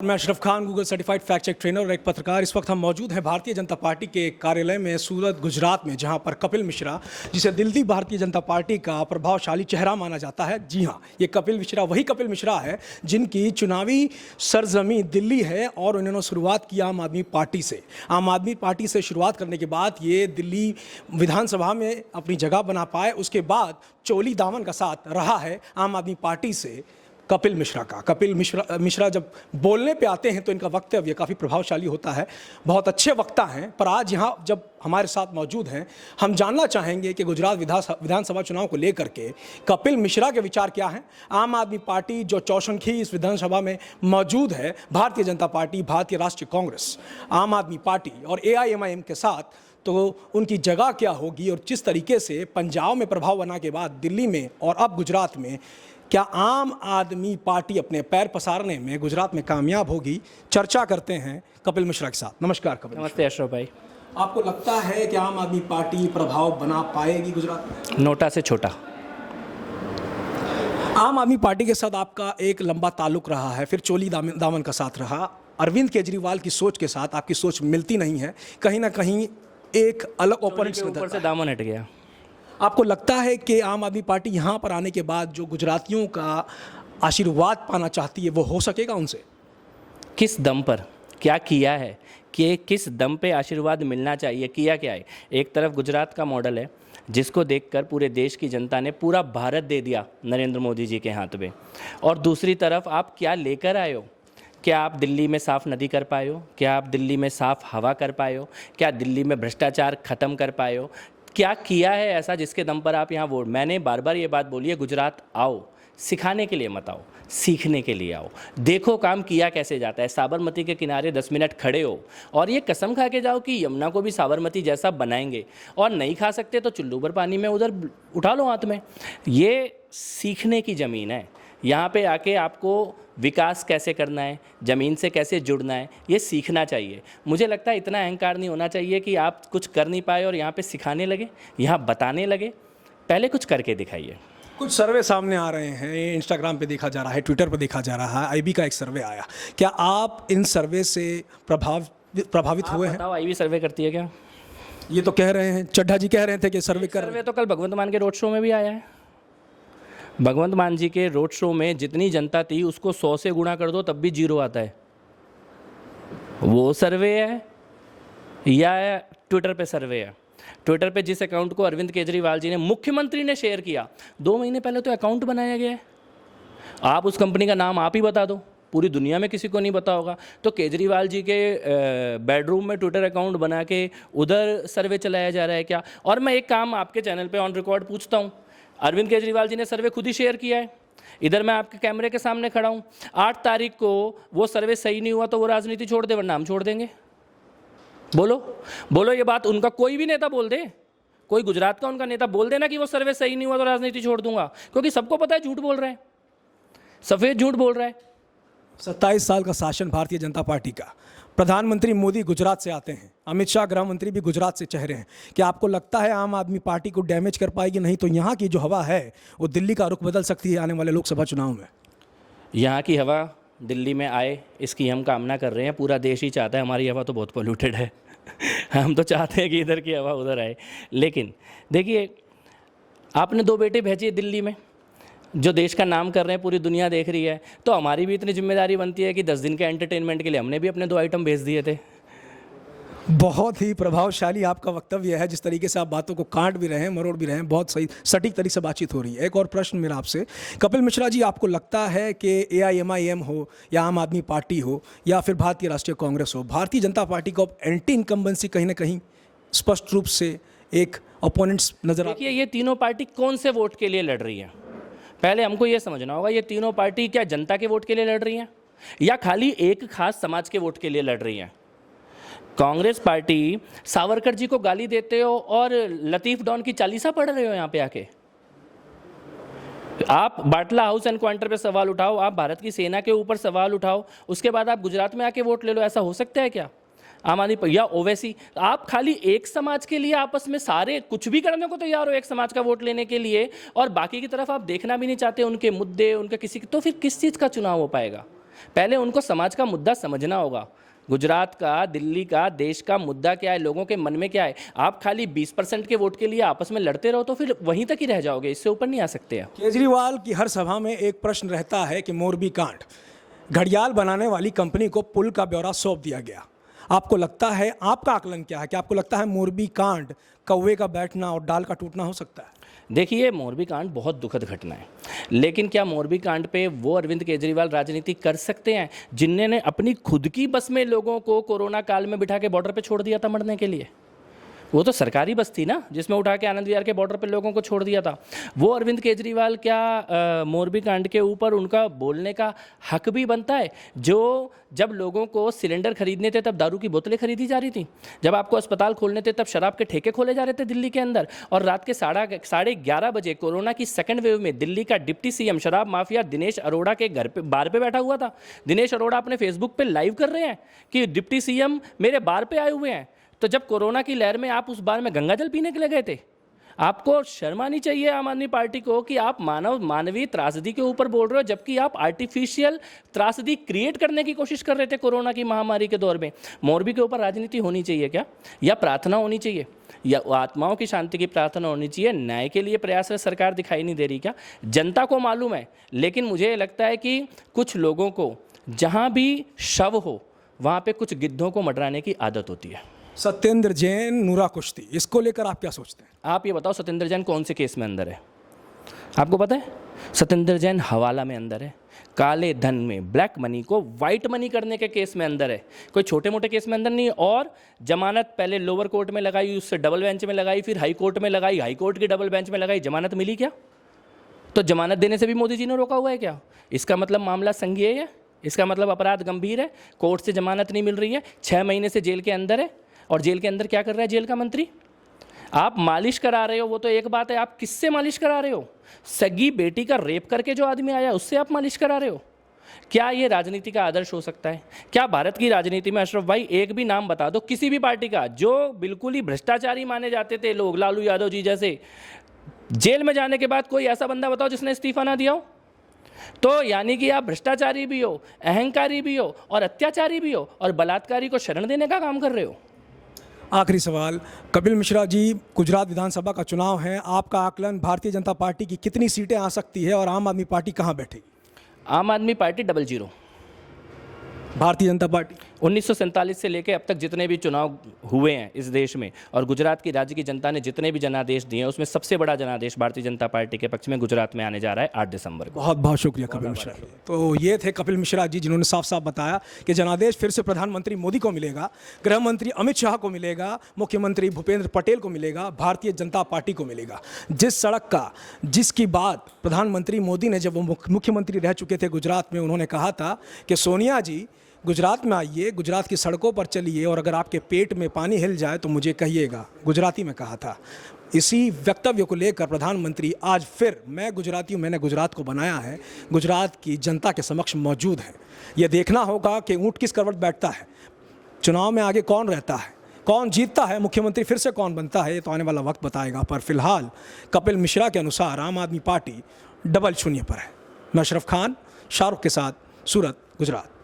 मैं Ashraf Khan, Google certified fact check trainer और एक पत्रकार। इस वक्त हम मौजूद हैं भारतीय जनता पार्टी के कार्यालय में सूरत, गुजरात में, जहां पर कपिल मिश्रा, जिसे दिल्ली भारतीय जनता पार्टी का प्रभावशाली चेहरा माना जाता है, जी हां, ये कपिल मिश्रा वही कपिल मिश्रा है जिनकी चुनावी सरजमी दिल्ली है और उन्होंने शुरुआत की आम आदमी पार्टी से। आम आदमी पार्टी से शुरुआत करने के बाद ये दिल्ली विधानसभा में अपनी जगह बना पाए। उसके बाद चोली दामन का साथ रहा है आम आदमी पार्टी से कपिल मिश्रा का। कपिल मिश्रा जब बोलने पे आते हैं तो इनका वक्तव्य काफ़ी प्रभावशाली होता है, बहुत अच्छे वक्ता हैं। पर आज यहाँ जब हमारे साथ मौजूद हैं, हम जानना चाहेंगे कि गुजरात विधानसभा चुनाव को लेकर के कपिल मिश्रा के विचार क्या हैं। आम आदमी पार्टी जो चौसंखी इस विधानसभा में मौजूद है, भारतीय जनता पार्टी, भारतीय राष्ट्रीय कांग्रेस, आम आदमी पार्टी और AIMIM के साथ, तो उनकी जगह क्या होगी और किस तरीके से पंजाब में प्रभाव बना के बाद दिल्ली में और अब गुजरात में क्या आम आदमी पार्टी अपने पैर पसारने में गुजरात में कामयाब होगी। चर्चा करते हैं कपिल मिश्रा के साथ। नमस्कार कपिल। नमस्ते अशरफ भाई। आपको लगता है कि आम आदमी पार्टी प्रभाव बना पाएगी गुजरात में? नोटा से छोटा। आम आदमी पार्टी के साथ आपका एक लंबा ताल्लुक रहा है, फिर चोली दामन का साथ रहा। अरविंद केजरीवाल की सोच के साथ आपकी सोच मिलती नहीं है, कहीं ना कहीं एक अलग ओपोनेंट्स के ऊपर से दामन हट गया। आपको लगता है कि आम आदमी पार्टी यहाँ पर आने के बाद जो गुजरातियों का आशीर्वाद पाना चाहती है वो हो सकेगा उनसे? किस दम पर क्या किया है, कि किस दम पे आशीर्वाद मिलना चाहिए, किया क्या है। एक तरफ गुजरात का मॉडल है जिसको देखकर पूरे देश की जनता ने पूरा भारत दे दिया नरेंद्र मोदी जी के हाथ में, और दूसरी तरफ आप क्या लेकर आए हो। क्या आप दिल्ली में साफ़ नदी कर पाए हो? क्या आप दिल्ली में साफ़ हवा कर पाए हो? क्या दिल्ली में भ्रष्टाचार ख़त्म कर पाए हो? क्या किया है ऐसा जिसके दम पर आप यहाँ वोट। मैंने बार बार ये बात बोली है, गुजरात आओ, सिखाने के लिए मत आओ, सीखने के लिए आओ, देखो काम किया कैसे जाता है। साबरमती के किनारे 10 मिनट खड़े हो और ये कसम खा के जाओ कि यमुना को भी साबरमती जैसा बनाएंगे, और नहीं खा सकते तो चुल्लू भर पानी में उधर उठा लो हाथ में। ये सीखने की ज़मीन है। यहाँ पे आके आपको विकास कैसे करना है, ज़मीन से कैसे जुड़ना है, ये सीखना चाहिए। मुझे लगता है इतना अहंकार नहीं होना चाहिए कि आप कुछ कर नहीं पाए और यहाँ पे सिखाने लगे, यहाँ बताने लगे। पहले कुछ करके दिखाइए। कुछ सर्वे सामने आ रहे हैं, इंस्टाग्राम पे देखा जा रहा है, ट्विटर पे देखा जा रहा है, IB का एक सर्वे आया। क्या आप इन सर्वे से प्रभावित हुए हैं? बताओ, IB सर्वे करती है क्या? ये तो कह रहे हैं, चड्ढा जी कह रहे थे कि सर्वे तो कल भगवंत मान के रोड शो में भी आया है। भगवंत मान जी के रोड शो में जितनी जनता थी उसको 100 से गुणा कर दो तब भी 0 आता है। वो सर्वे है या ट्विटर पे सर्वे है? ट्विटर पे जिस अकाउंट को अरविंद केजरीवाल जी ने, मुख्यमंत्री ने शेयर किया, 2 महीने पहले तो अकाउंट बनाया गया है। आप उस कंपनी का नाम आप ही बता दो, पूरी दुनिया में किसी को नहीं पता होगा। तो केजरीवाल जी के बेडरूम में ट्विटर अकाउंट बना के उधर सर्वे चलाया जा रहा है क्या? और मैं एक काम आपके चैनल पे ऑन रिकॉर्ड पूछता हूँ, अरविंद केजरीवाल जी ने सर्वे खुद ही शेयर किया है। इधर मैं आपके कैमरे के सामने खड़ा हूँ। 8 तारीख को वो सर्वे सही नहीं हुआ तो वो राजनीति छोड़ दे, वरना हम छोड़ देंगे। बोलो ये बात। उनका कोई भी नेता बोल दे, कोई गुजरात का उनका नेता बोल देना कि वो सर्वे सही नहीं हुआ तो राजनीति छोड़ दूंगा, क्योंकि सबको पता है झूठ बोल रहा है, सफेद झूठ बोल रहा है। 27 साल का शासन भारतीय जनता पार्टी का, प्रधानमंत्री मोदी गुजरात से आते हैं, अमित शाह गृह मंत्री भी गुजरात से चेहरे हैं। क्या आपको लगता है आम आदमी पार्टी को डैमेज कर पाएगी? नहीं तो यहाँ की जो हवा है वो दिल्ली का रुख बदल सकती है आने वाले लोकसभा चुनाव में। यहाँ की हवा दिल्ली में आए, इसकी हम कामना कर रहे हैं। पूरा देश ही चाहता है। हमारी हवा तो बहुत पोल्यूटेड है हम तो चाहते हैं कि इधर की हवा उधर आए। लेकिन देखिए, आपने 2 बेटे भेजे दिल्ली में जो देश का नाम कर रहे हैं, पूरी दुनिया देख रही है, तो हमारी भी इतनी जिम्मेदारी बनती है कि 10 दिन के एंटरटेनमेंट के लिए हमने भी अपने 2 आइटम भेज दिए थे। बहुत ही प्रभावशाली आपका वक्तव्य है, जिस तरीके से आप बातों को काट भी रहे हैं, मरोड़ भी रहे हैं, बहुत सही सटीक तरीके से बातचीत हो रही है। एक और प्रश्न मेरा आपसे, कपिल मिश्रा जी, आपको लगता है कि AIMIM हो या आम आदमी पार्टी हो या फिर भारतीय राष्ट्रीय कांग्रेस हो, भारतीय जनता पार्टी को एंटी इनकम्बेंसी कहीं ना कहीं स्पष्ट रूप से एक ओपोनेंट्स नजर आती है? देखिए, ये तीनों पार्टी कौन से वोट के लिए लड़ रही है, पहले हमको ये समझना होगा। ये तीनों पार्टी क्या जनता के वोट के लिए लड़ रही हैं या खाली एक खास समाज के वोट के लिए लड़ रही हैं? कांग्रेस पार्टी सावरकर जी को गाली देते हो और लतीफ डॉन की चालीसा पढ़ रहे हो यहाँ पे आके। आप बाटला हाउस एंड क्वार्टर पे सवाल उठाओ, आप भारत की सेना के ऊपर सवाल उठाओ, उसके बाद आप गुजरात में आके वोट ले लो। ऐसा हो सकता है क्या? आम आदमी या ओवैसी, आप खाली एक समाज के लिए आपस में सारे कुछ भी करने को तैयार हो एक समाज का वोट लेने के लिए, और बाकी की तरफ आप देखना भी नहीं चाहते उनके मुद्दे, उनके किसी, तो फिर किस चीज़ का चुनाव हो पाएगा? पहले उनको समाज का मुद्दा समझना होगा। गुजरात का, दिल्ली का, देश का मुद्दा क्या है, लोगों के मन में क्या है। आप खाली 20% के वोट के लिए आपस में लड़ते रहो तो फिर वहीं तक ही रह जाओगे, इससे ऊपर नहीं आ सकते आप। केजरीवाल की हर सभा में एक प्रश्न रहता है कि मोरबी कांड, घड़ियाल बनाने वाली कंपनी को पुल का ब्यौरा सौंप दिया गया। आपको लगता है, आपका आकलन क्या है कि आपको लगता है मोरबी कांड कौवे का बैठना और डाल का टूटना हो सकता है? देखिए, मोरबी कांड बहुत दुखद घटना है, लेकिन क्या मोरबी कांड पे वो अरविंद केजरीवाल राजनीति कर सकते हैं जिन्होंने अपनी खुद की बस में लोगों को कोरोना काल में बिठा के बॉर्डर पे छोड़ दिया था मरने के लिए? वो तो सरकारी बस थी ना, जिसमें उठा के आनंद विहार के बॉर्डर पे लोगों को छोड़ दिया था। वो अरविंद केजरीवाल क्या मोरबी कांड के ऊपर उनका बोलने का हक भी बनता है? जो जब लोगों को सिलेंडर खरीदने थे तब दारू की बोतलें खरीदी जा रही थी, जब आपको अस्पताल खोलने थे तब शराब के ठेके खोले जा रहे थे दिल्ली के अंदर, और रात के 11:30 बजे कोरोना की सेकंड वेव में दिल्ली का डिप्टी सीएम शराब माफिया दिनेश अरोड़ा के घर पे बार पे बैठा हुआ था। दिनेश अरोड़ा अपने फेसबुक पे लाइव कर रहे हैं कि डिप्टी सीएम मेरे बार पे आए हुए हैं। तो जब कोरोना की लहर में आप उस बार में गंगा जल पीने के लिए गए थे? आपको शर्म आनी चाहिए आम आदमी पार्टी को कि आप मानवीय त्रासदी के ऊपर बोल रहे हो, जबकि आप आर्टिफिशियल त्रासदी क्रिएट करने की कोशिश कर रहे थे कोरोना की महामारी के दौर में। मोरबी के ऊपर राजनीति होनी चाहिए क्या, या प्रार्थना होनी चाहिए, या आत्माओं की शांति की प्रार्थना होनी चाहिए? न्याय के लिए प्रयासरत सरकार दिखाई नहीं दे रही क्या? जनता को मालूम है, लेकिन मुझे लगता है कि कुछ लोगों को जहां भी शव हो वहां पे कुछ गिद्धों को मडराने की आदत होती है। सत्येंद्र जैन, नूरा कुश्ती, इसको लेकर आप क्या सोचते हैं? आप ये बताओ, सत्येंद्र जैन कौन से केस में अंदर है? आपको पता है? सत्येंद्र जैन हवाला में अंदर है, काले धन में, ब्लैक मनी को वाइट मनी करने के केस में अंदर है, कोई छोटे मोटे केस में अंदर नहीं। और जमानत पहले लोअर कोर्ट में लगाई, उससे डबल बेंच में लगाई, फिर हाई कोर्ट में लगाई, हाई कोर्ट की डबल बेंच में लगाई, जमानत मिली क्या? तो जमानत देने से भी मोदी जी ने रोका हुआ है क्या? इसका मतलब मामला संज्ञेय है, इसका मतलब अपराध गंभीर है, कोर्ट से जमानत नहीं मिल रही है, 6 महीने से जेल के अंदर है। और जेल के अंदर क्या कर रहा है जेल का मंत्री? आप मालिश करा रहे हो, वो तो एक बात है, आप किससे मालिश करा रहे हो? सगी बेटी का रेप करके जो आदमी आया उससे आप मालिश करा रहे हो? क्या ये राजनीति का आदर्श हो सकता है? क्या भारत की राजनीति में, अशरफ भाई, एक भी नाम बता दो किसी भी पार्टी का जो बिल्कुल ही भ्रष्टाचारी माने जाते थे लोग, लालू यादव जी जैसे, जेल में जाने के बाद कोई ऐसा बंदा बताओ जिसने इस्तीफा ना दिया हो? तो यानी कि आप भ्रष्टाचारी भी हो, अहंकारी भी हो, और अत्याचारी भी हो, और बलात्कारी को शरण देने का काम कर रहे हो। आखिरी सवाल, कपिल मिश्रा जी, गुजरात विधानसभा का चुनाव है, आपका आकलन भारतीय जनता पार्टी की कितनी सीटें आ सकती है और आम आदमी पार्टी कहां बैठेगी? आम आदमी पार्टी 00। भारतीय जनता पार्टी 1947 से लेकर अब तक जितने भी चुनाव हुए हैं इस देश में, और गुजरात की राज्य की जनता ने जितने भी जनादेश दिए हैं, उसमें सबसे बड़ा जनादेश भारतीय जनता पार्टी के पक्ष में गुजरात में आने जा रहा है 8 दिसंबर को। बहुत बहुत शुक्रिया कपिल मिश्रा। तो ये थे कपिल मिश्रा जी, जिन्होंने साफ साफ बताया कि जनादेश फिर से प्रधानमंत्री मोदी को मिलेगा, गृह मंत्री अमित शाह को मिलेगा, मुख्यमंत्री भूपेंद्र पटेल को मिलेगा, भारतीय जनता पार्टी को मिलेगा। जिस सड़क का, जिसकी बात प्रधानमंत्री मोदी ने जब वो मुख्यमंत्री रह चुके थे गुजरात में, उन्होंने कहा था कि सोनिया जी गुजरात में आइए, गुजरात की सड़कों पर चलिए, और अगर आपके पेट में पानी हिल जाए तो मुझे कहिएगा, गुजराती में कहा था। इसी वक्तव्य को लेकर प्रधानमंत्री आज फिर, मैं गुजराती हूँ, मैंने गुजरात को बनाया है, गुजरात की जनता के समक्ष मौजूद हैं। यह देखना होगा कि ऊँट किस करवट बैठता है, चुनाव में आगे कौन रहता है, कौन जीतता है, मुख्यमंत्री फिर से कौन बनता है, ये तो आने वाला वक्त बताएगा। पर फिलहाल कपिल मिश्रा के अनुसार आम आदमी पार्टी 00 पर है। मैं अशरफ खान, शाहरुख के साथ, सूरत, गुजरात।